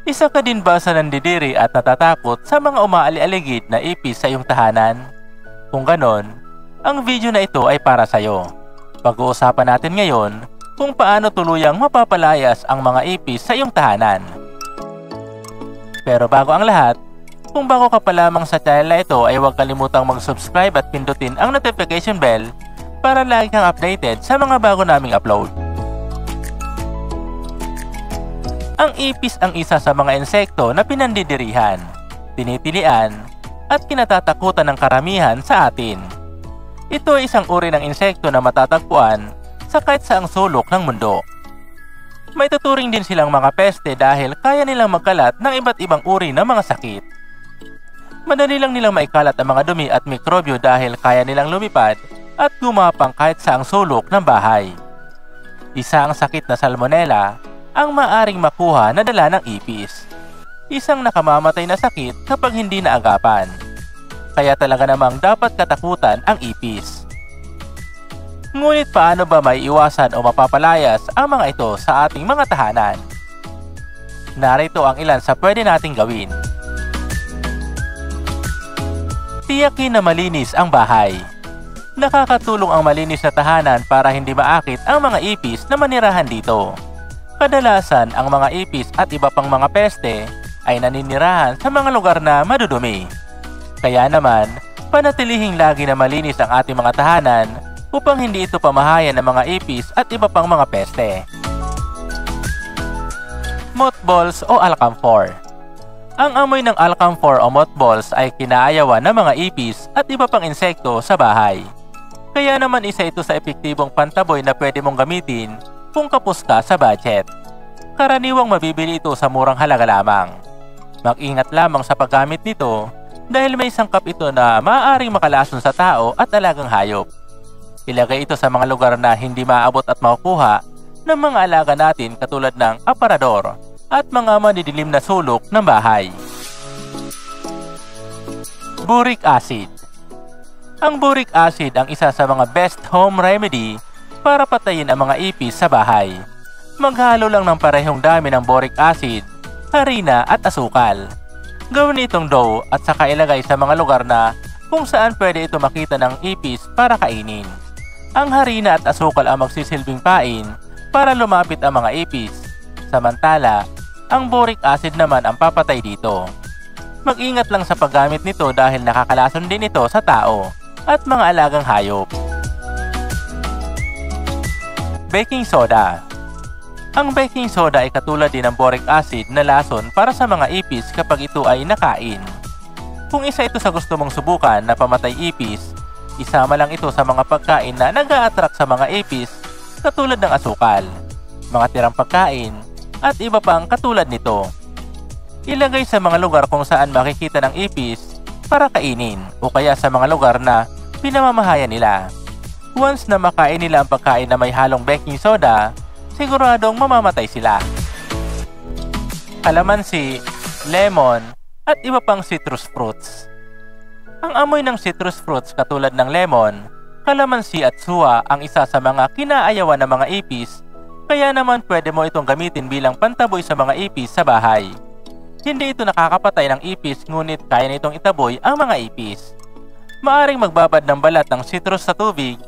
Isa ka din ba sa nandidiri at natatakot sa mga umaali-aligid na ipis sa iyong tahanan? Kung ganon, ang video na ito ay para sa'yo. Pag-uusapan natin ngayon kung paano tuluyang mapapalayas ang mga ipis sa iyong tahanan. Pero bago ang lahat, kung bago ka pa lamang sa channel na ito ay huwag kalimutang mag-subscribe at pindutin ang notification bell para lagi kang updated sa mga bago naming upload. Ang ipis ang isa sa mga insekto na pinandidirihan, tinitilian, at kinatatakutan ng karamihan sa atin. Ito ay isang uri ng insekto na matatagpuan sa kahit saang sulok ng mundo. May tuturing din silang mga peste dahil kaya nilang magkalat ng iba't ibang uri ng mga sakit. Madali lang nilang maikalat ang mga dumi at mikrobyo dahil kaya nilang lumipad at gumapang kahit saang sulok ng bahay. Isa ang sakit na salmonella ang maaring makuha na dala ng ipis. Isang nakamamatay na sakit kapag hindi naagapan. Kaya talaga namang dapat katakutan ang ipis. Ngunit paano ba maiiwasan o mapapalayas ang mga ito sa ating mga tahanan? Narito ang ilan sa pwede nating gawin. Tiyakin na malinis ang bahay. Nakakatulong ang malinis na tahanan para hindi maakit ang mga ipis na manirahan dito. Kadalasan, ang mga ipis at iba pang mga peste ay naninirahan sa mga lugar na madudumi. Kaya naman, panatilihing lagi na malinis ang ating mga tahanan upang hindi ito pamahayan ng mga ipis at iba pang mga peste. Mothballs o alkamfor. Ang amoy ng alkamfor o mothballs ay kinaayawan ng mga ipis at iba pang insekto sa bahay. Kaya naman isa ito sa epektibong pantaboy na pwede mong gamitin kung kapos ka sa budget. Karaniwang mabibili ito sa murang halaga lamang. Mag-ingat lamang sa paggamit nito dahil may sangkap ito na maaaring makalason sa tao at alagang hayop. Ilagay ito sa mga lugar na hindi maaabot at makukuha ng mga alaga natin katulad ng aparador at mga madidilim na sulok ng bahay. Boric acid. Ang boric acid ang isa sa mga best home remedy para patayin ang mga ipis sa bahay. Maghalo lang ng parehong dami ng boric acid, harina at asukal. Gawin itong dough at saka ilagay sa mga lugar na kung saan pwede ito makita ng ipis para kainin. Ang harina at asukal ang magsisilbing pain para lumapit ang mga ipis. Samantala, ang boric acid naman ang papatay dito. Mag-ingat lang sa paggamit nito dahil nakakalason din ito sa tao at mga alagang hayop. Baking soda. Ang baking soda ay katulad din ng boric acid na lason para sa mga ipis kapag ito ay nakain. Kung isa ito sa gusto mong subukan na pamatay ipis, isama lang ito sa mga pagkain na nag-a-attract sa mga ipis katulad ng asukal, mga tirang pagkain, at iba pang katulad nito. Ilagay sa mga lugar kung saan makikita ng ipis para kainin o kaya sa mga lugar na pinamamahayan nila. Once na makain nila ang pagkain na may halong baking soda, siguradong mamamatay sila. Kalamansi, lemon, at iba pang citrus fruits. Ang amoy ng citrus fruits katulad ng lemon, kalamansi at suha ang isa sa mga kinaayawan ng mga ipis, kaya naman pwede mo itong gamitin bilang pantaboy sa mga ipis sa bahay. Hindi ito nakakapatay ng ipis ngunit kaya nitong itaboy ang mga ipis. Maaring magbabad ng balat ng citrus sa tubig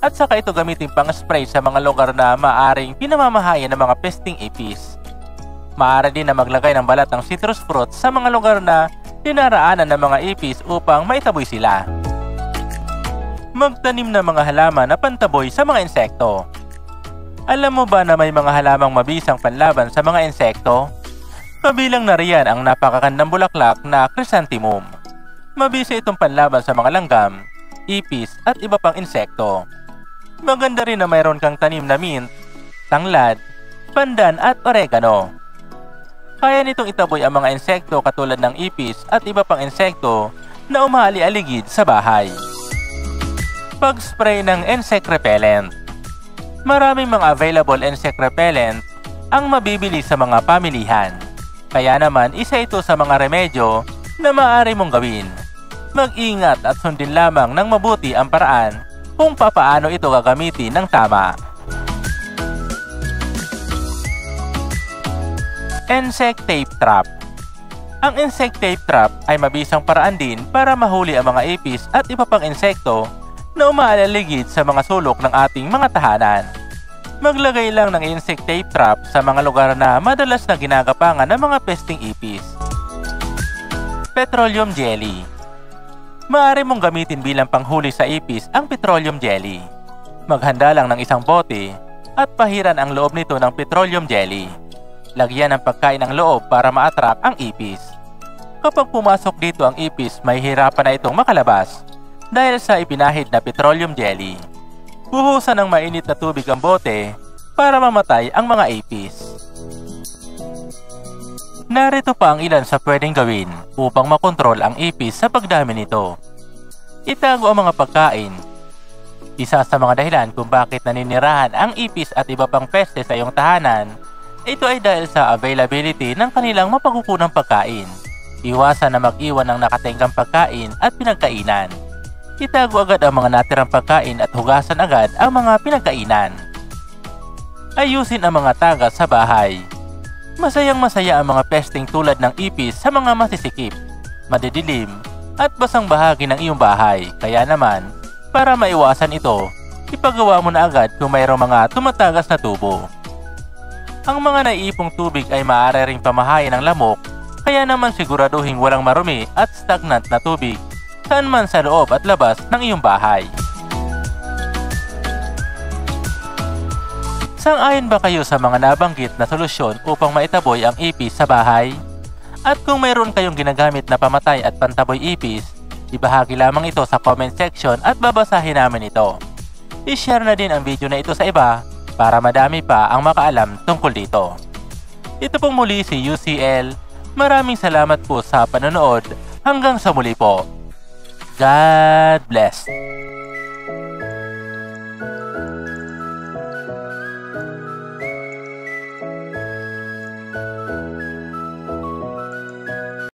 at saka ito gamitin pang spray sa mga lugar na maaring pinamamahayan ng mga pesting ipis. Maaari din na maglagay ng balat ng citrus fruits sa mga lugar na dinaraanan ng mga ipis upang maitaboy sila. Magtanim ng mga halaman na pantaboy sa mga insekto. Alam mo ba na may mga halamang mabisang panlaban sa mga insekto? Kabilang na riyan ang napakagandang bulaklak na chrysanthemum. Mabisa itong panlaban sa mga langgam, ipis at iba pang insekto. Maganda rin na mayroon kang tanim na mint, tanglad, pandan at oregano. Kaya nitong itaboy ang mga insekto katulad ng ipis at iba pang insekto na umali-aligid sa bahay. Pag-spray ng insect repellent. Maraming mga available insect repellent ang mabibili sa mga pamilihan. Kaya naman isa ito sa mga remedyo na maaari mong gawin. Mag-ingat at sundin lamang ng mabuti ang paraan kung papaano ito gagamitin ng tama. Insect tape trap. Ang insect tape trap ay mabisang paraan din para mahuli ang mga ipis at iba pang insekto na umaaligid sa mga sulok ng ating mga tahanan. Maglagay lang ng insect tape trap sa mga lugar na madalas na ginagapangan ng mga pesting ipis. Petroleum jelly. Maaari mong gamitin bilang panghuli sa ipis ang petroleum jelly. Maghanda lang ng isang bote at pahiran ang loob nito ng petroleum jelly. Lagyan ng pagkain ng loob para ma-attract ang ipis. Kapag pumasok dito ang ipis, may hirapan na itong makalabas dahil sa ipinahid na petroleum jelly. Buhusan ng mainit na tubig ang bote para mamatay ang mga ipis. Narito pa ang ilan sa pwedeng gawin upang makontrol ang ipis sa pagdami nito. Itago ang mga pagkain. Isa sa mga dahilan kung bakit naninirahan ang ipis at iba pang peste sa iyong tahanan, ito ay dahil sa availability ng kanilang mapagkukunang pagkain. Iwasan na mag-iwan ng nakatenggang pagkain at pinagkainan. Itago agad ang mga natirang pagkain at hugasan agad ang mga pinagkainan. Ayusin ang mga tagas sa bahay. Masayang-masaya ang mga pesting tulad ng ipis sa mga masisikip, madidilim at basang bahagi ng iyong bahay. Kaya naman, para maiwasan ito, ipagawa mo na agad kung mayroong mga tumatagas na tubo. Ang mga naiipong tubig ay maaari ring pamahain ng lamok, kaya naman siguraduhin walang marumi at stagnant na tubig saan man sa loob at labas ng iyong bahay. Sang-ayon ba kayo sa mga nabanggit na solusyon upang maitaboy ang ipis sa bahay? At kung mayroon kayong ginagamit na pamatay at pantaboy ipis, ibahagi lamang ito sa comment section at babasahin namin ito. I-share na din ang video na ito sa iba para madami pa ang makaalam tungkol dito. Ito pong muli si UCL. Maraming salamat po sa panonood. Hanggang sa muli po. God bless.